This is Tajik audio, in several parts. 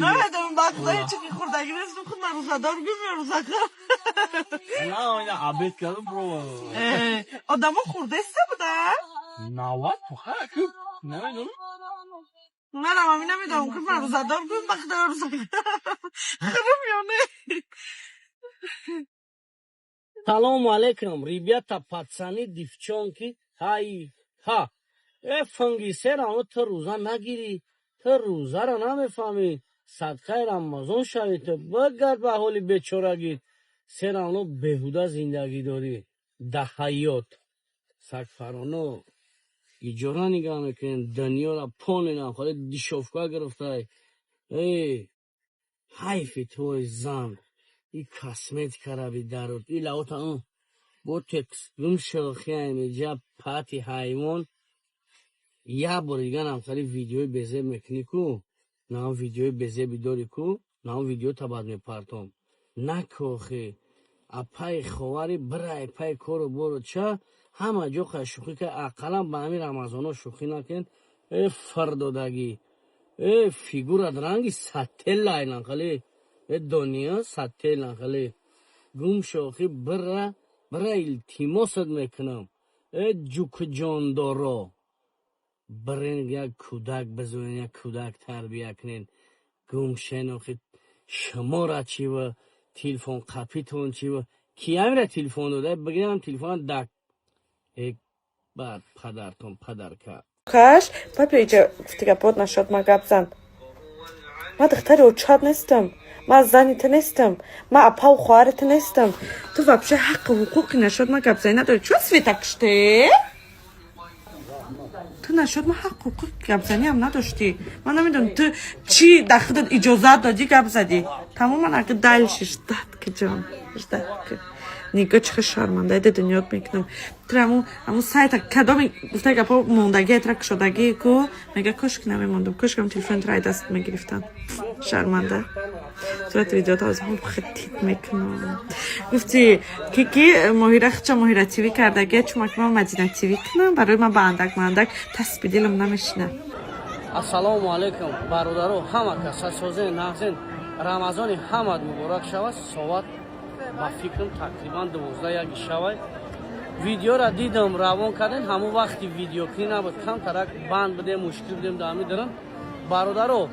نمیدونم وقتایی چی که خوردگی نیستم خود من روزدار گویم روزدار نه اینا عبید کردم برو آدم ها خورده سته بوده؟ نوات پخره کب نمیدونم نرم همی نمیدونم که من روزدار گویم وقتی روزدار خرم یا نه سلام علیکم ребята пацаны девчонки хай ха фангисера оно то рӯза нагирӣ то рӯзаро намефаҳмӣ садқаи рамазон шавӣ то багард ба ҳоли бечорагӣ сера оно беҳуда зиндагӣ дорӣ даҳаёт сагфароно иҷора нигаҳ мекунем дунёро понинам холи дишовка гирифтай ҳайфи твой зан и косметикара бидарут и лаота ботекс гум шохиами ҷа пати ҳайвон як бор дига намхали видеои безеб мекунӣ ку наам видеои безеби дорӣ ку наам видео табад мепартом накохӣ апай ховари бирай пай кору бору ча ҳама ҷо қай шӯхӣ ка ақаллан ба ҳамин рамазоно шӯхӣ накунед фардодагӣ фигурат ранги сателлайлан хали дония сателлан хали гум шохӣ бира илтимосат мекунам ҷукҷондоро бирин як кӯдак бизонен як кӯдак тарбия кунен гум шенохӣ шумора чива телефон қапитон чива киямира телефон дода бигирам телефон дак бад падартон падарка каш папа иҷа гуфтига бод нашод ма гап зан ма духтари учад нестам ма зани ту нестам ма апау хоҳари ту нестам ту вообще ҳаққи ҳуқуқи нашод ма гап зани надорӣ чӯ света киште ту нашод ма ҳаққи ҳуқуқи гапзанӣ ҳам надоштӣ ман намедонам ту чӣ дар худат иҷозат додӣ гап задӣ тамоман аги дайлши ждат ки ҷон ждат ки нигоҳ чӣ хел шармандаи ди дунёт мекунам ту ҳамун сайта кадоми гуфтаи гапҳо мондагии тра кушодагии ку мега кошки намемондам кошки ҳам телефони траи даст мегирифтан шарманда сурати видеото аз ҳол хитит мекунам гуфти ки моҳира хича моҳира тиви кардагия чумаки ман мадина тиви кунам барои ман ба андак маандак таспи дилам намешинам ассалому алайкум бародаро ҳама каса созен нағзен рамазони ҳамад муборак шавад соат ба фикрам тақрибан 12 шавай видеора дидам равон кардем ҳамун вақти видеокӣ набуд камтарак банд будем мушкил будем дамидирам бародаро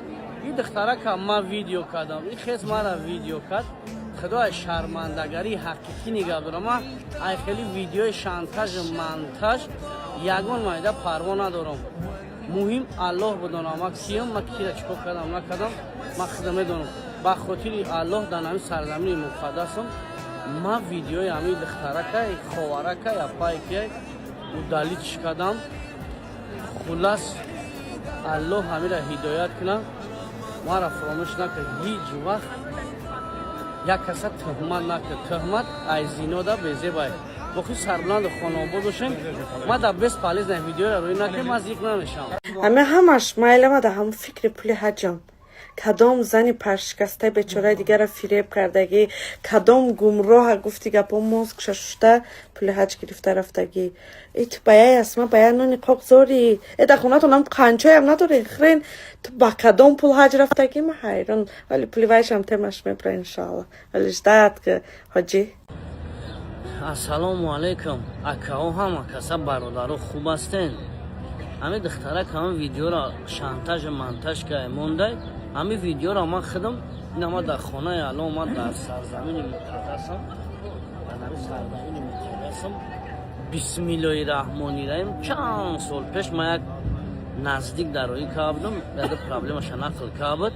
и духтарака ма видео кардам и хез мара видео кард худоя шармандагари ҳақиқӣ нигах дорам ма ай хели видеои шантажу монтаж ягон майда парво надорам муҳим аллоҳ бидонам ма киям ма кира чикор кардам накардам ма худа медонам ба хотири аллоҳ дар ҳамин сарзамини муқаддасам ма видеои ҳамин духтаракай ховаракай апайкай удалитш кардам хулас аллоҳ ҳамира ҳидоят кунад мара фаромӯш накард ҳеҷ вақт як каса тӯҳмат накард тӯҳмат ай зинода безебай бохи сарбланду хонобод бошем ма дар 20 полезна видеоро рӯй накунем аз ик намешавам ҳама ҳамаш майлама да ҳамун фикри пули ҳаҷам кадом зани паршикастаи бечораи дигарро фиреб кардагӣ кадом гумроҳа гуфти гапо мозгша шушта пули ҳаҷ гирифта рафтагӣ ту баяй аст ма бая нони қоқ зорӣ дар хонатонам қанчоям надорӣ хрен ту ба кадом пул ҳаҷ рафтагӣ ма ҳайрон вале пули вайшам темаш мебра иншалла вале ждат ки ҳоҷӣ ассалому алайкум акао ҳама каса бародаро хуб ҳастен ҳамин духтарак ҳамин видеоро шантажу монтаж кай мондай ҳамин видеоро ман худам инама дар хонаи алло ман дар сарзамини муқаддасам дар ҳамин сарзамини муқаддасам бисмиллоҳи раҳмони раҳим чанд сол пеш ман як наздик дар роҳӣ кардам яда проблемаша нақл кард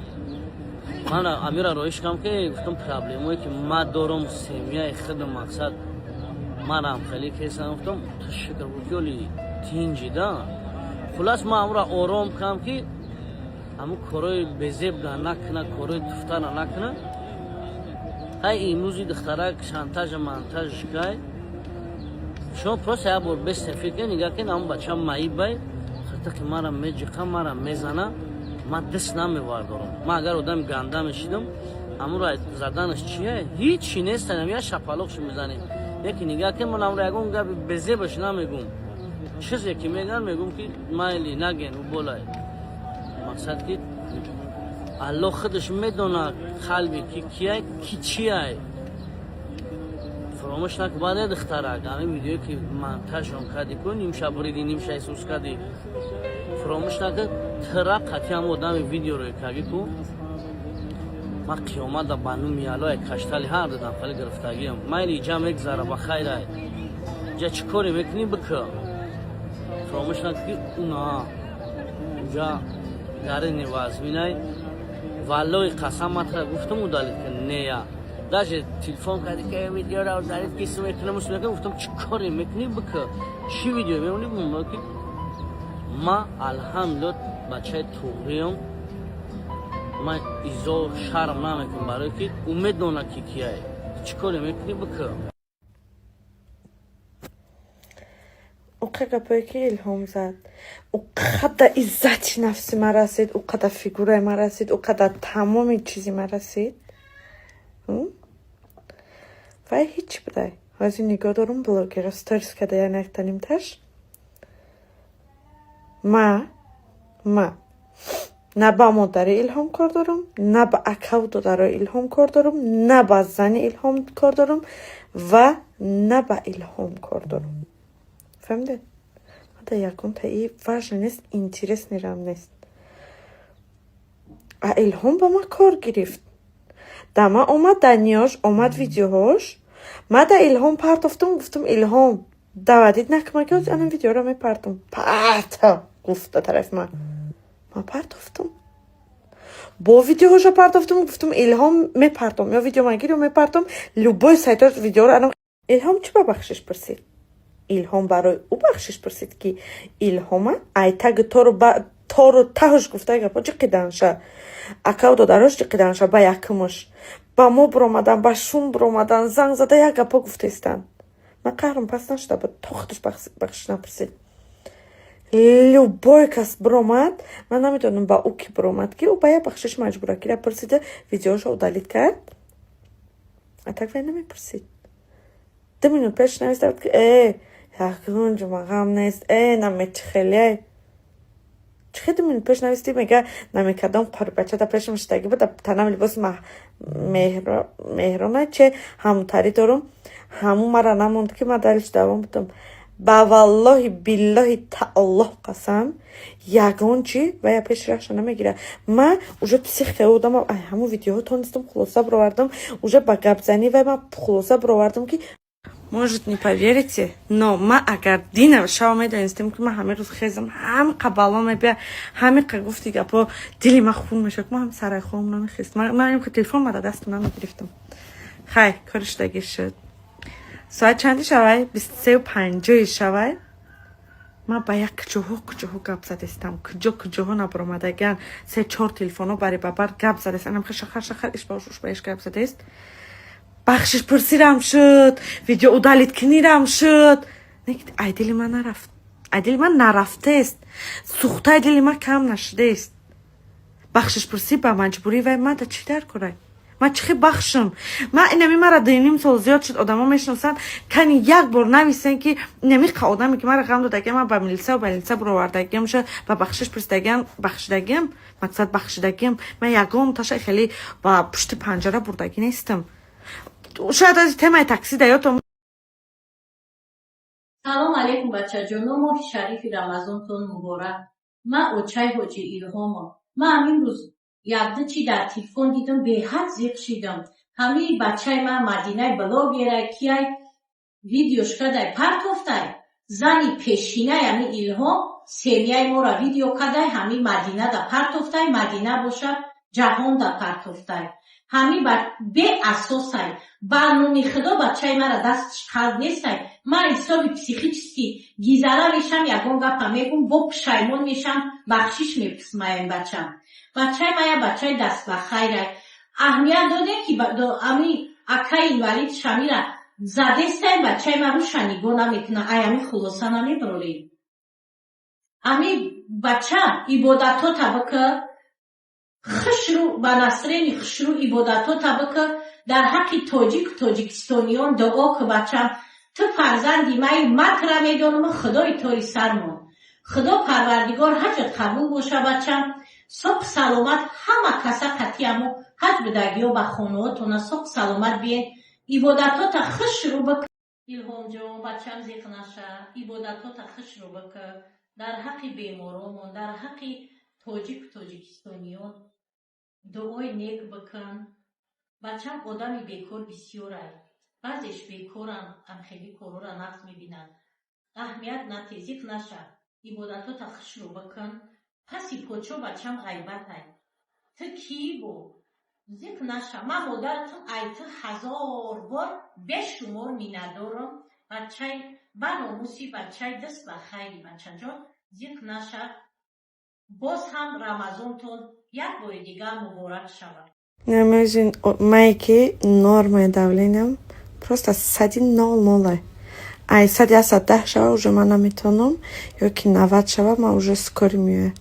ман амира роҳиш кардам ки гуфтам проблемое ки ман дорам семияи худу мақсад манам хеле кесам гуфтам ту шукр ҷоли тинҷида хулас ман амра ором кардам ки ҳамун корои безебда накуна корои туфтара накуна ҳай имрӯзи духтарак шантажа монтаж кай шумо просто як бор бесте фикр нигоҳ кунед ҳамун бача маибай хата ки мара меҷиқа мара мезана ман дист намевардорам ман агар одами ганда мешидам ҳамунро заданаш чия ҳичи нестанам я шапалоқшо мезанем яки нигоҳ кунед ман амро ягон габи безебаш намегум чизе ки мегӯям мегӯм ки майли наген у болай мақсад ки الله خودش میدونه قلبی که کیه کی چیه. فراموش نکن بعد دخترک همین ویدیو که منتشر کردی کن نیم شب بریدی نیم شب سوز کردی فراموش نکن ترا قطعی هم آدم ویدیو رو کردی کن ما قیامت دا بانو میالای کشتالی هر دادم خیلی گرفتگیم من اینجا میگذاره بخیره جا چی کاری میکنی بکن فراموش نکن که اونا اونجا داره نوازمینه والله قسم مطرح گفتم او دالید که نیا داشت تلفن کردی که ویدیو را دارید کسی میکنه مسئله گفتم چی کاری میکنی بکن چی ویدیو میمونی بمونه که ما الحمدلله بچه توغریم من ایزو شرم نمیکنم برای که امید دونه که کیه چی کاری میکنی بکن اونقدر گپایی که الهام زد اونقدر عزت نفسی ما رسید اونقدر فیگوره ما رسید اونقدر تمام چیزی ما رسید و هیچ بدای از این نگاه دارم بلوگر استرس کده یا نکتنیم تش ما نه با مادر الهام کار دارم نه با اکاونت داره الهام کار دارم نه با زن الهام کار دارم و نه با الهام کار دارم فهمده؟ حتی یکم تا این فرش نیست اینترس نیرم نیست الهام با ما کار گرفت دما اومد دنیاش اومد ویدیوهاش ما دا الهام پرتافتم گفتم الهام دعوتیت نکمه که انا ویدیو رو میپرتم پرتا گفت طرف ما پرتافتم با ویدیوهاش پرتافتم گفتم الهام میپرتم یا ویدیو مگیری رو میپرتم لوبای سایتاش ویدیو رو انا الهام چی با بخشش پرسید الهام برای او بخشش پرسید که الهام ایتگ تو رو تهش گفته گپا چی قیدنشه اکاونت داراش چی قیدنشه با یکمش با ما برامدن با شون برامدن زنگ زده یک گپا گفته استن من قهرم پس نشده با تختش بخشش نپرسید любой کس برامد من نمیدونم با او کی برامد که او باید بخشش مجبوره که پرسیده ویدیوشو دالید کرد اتاک وی نمیپرسید 2 minut پیش نوشته بود که یکون جمعه نیست نمیتخیلی چه 2 minut پیش نوشتی میگه نمیکردم قاری بچه تا پیش مشتگی بود تنم لباس مهرانه چه همونتری دارم همون مرا نموند که من دلش دوام بودم با والله بالله تعالی قسم یگان چی و یا پیش رخش نمیگیره من اوجا پسیخ بودم همون ویدیوها تونستم خلاصه بروردم اوجا با گپ زنی و من خلاصه بروردم که может не поверите но ما اگر دینم شما میدونستیم که من همه روز خیزم هم قبالا میبیا همه گفتی گپا دلی من خون میشه ما هم سرای خودم نمیخیست من که تلفن ما دستم نمیگرفتم خیر کارش دیگه شد ساعت چندی شوی 23:50 شوی ما با یک کجاها گپ زدستم کجاها نبرامدگن 3-4 تلفنو برای بابر گپ زدستم هم خشخر اش باش گپ زدست بخشش پرسیرم شد ویدیو ادالید کنیرم شد نگید ایدیل من نرفت ایدیل من نرفته است سوخته ایدیل من کم نشده است بخشش پرسی با مجبوری و من دا چی در کنه من چی بخشم من اینمی مرا 2.5 سال زیاد شد آدم ها میشناسن کنی یک بار نویسن که اینمی آدمی که مرا غم دادگیم من با ملیسه و بلیسه برآوردگیم شد و بخشش بخشیدگیم مقصد بخشیدگیم من یکم تاشه خیلی با پشت پنجره بردگی نیستم شاید از تمای تاکسی دیاتم سلام علیکم بچه جانو ماه شریف رمضانتون مبارک من اوچای حاجی الهام من همین روز یاد چی در تلفن دیدم به حد زیق شدم همین بچه من مدینه بلاگره کیای ویدیوش کدای پرتوفتای زنی پیشینه همین الهام سریای مورا ویدیو کدای همین مدینه دا پرتوفتای مدینه باشه جهان دا پرتوفتای همین به اساسای برنامه خدا بچه مرا دستش خلق نیستای من حساب پسیخیچسکی گیزاره میشم یکون گپا میگم با پشایمون میشم بخشش میپسمایم بچم بچه مایا بچه دست بخیره اهمیت داده که امی اکای اینوالید شمیره زده استای بچه ما رو شنیگو نمیکنه ایمی خلاصه نمیبرولی امی بچه عبادتو تبکه خشرو با نصرین خشرو عبادتو تبکه در حق تاجیکستانیان دعا که بچم تو فرزندی مای مکر میدونم خدای توی سرمون خدا پروردگار حجت قبول باشه بچم صبح سلامت همه کسا کتی امو حج بدگی و بخونوتونه صبح سلامت بیه عبادتات خوش رو بکن. الهام جان بچم زیخ نشه عبادتات خوش رو بکن در حق بیمارامون در حق تاجیکستانیان دعای نیک بکن. بچم آدمی بیکار بسیاره بعضیش بیکارن هم خیلی کارو را نقص میبینن اهمیت نتیزیق نشه عبادتات خوش رو بکن. پسی پوچو بچم غیبت های تو کی بو زیق نشه من مادرتون ایت 1000 بار بشمار می ندارم بچه بناموسی بچه دست بخیری بچه جان زیق نشه. باز هم رمضانتون یک بار دیگر مبارک شود. Imagine, майки нормой давлением просто 100. Ай 110 шава уже man наметонам, ёки 90 шава man уже скоро миёе.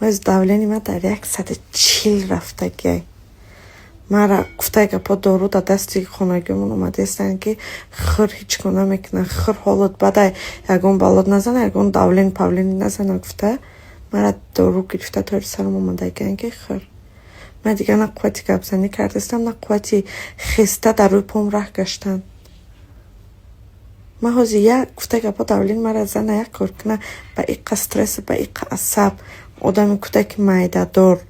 Оз давлени man дар 140 рафтагӣ. Мара гуфтага по дору да дасти хонагимон омадестан ки хир ҳеҷ куна мекуна хир ҳолат бадай ягон балод назана ягон давлен павлени назана гуфта мара дору гирифта тори сарам омадагиан ки хир من دیگه نه قوتی گپزنی کردستم نه قوتی خسته در روی پام ره گشتن. من حوزی یک گفته گپا دولین مرا زنه یک کار کنه با ایقا سترس با ایقا عصب آدمی کده که مایده دار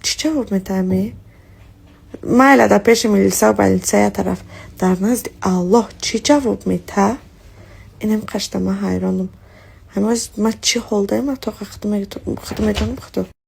چی جواب میدهمی؟ مایله در پیش ملیسه و بلیسه یه طرف در نزد الله چی جواب میده؟ اینم قشته من حیرانم همه من چی حال دایم تا خدمه دانم خدا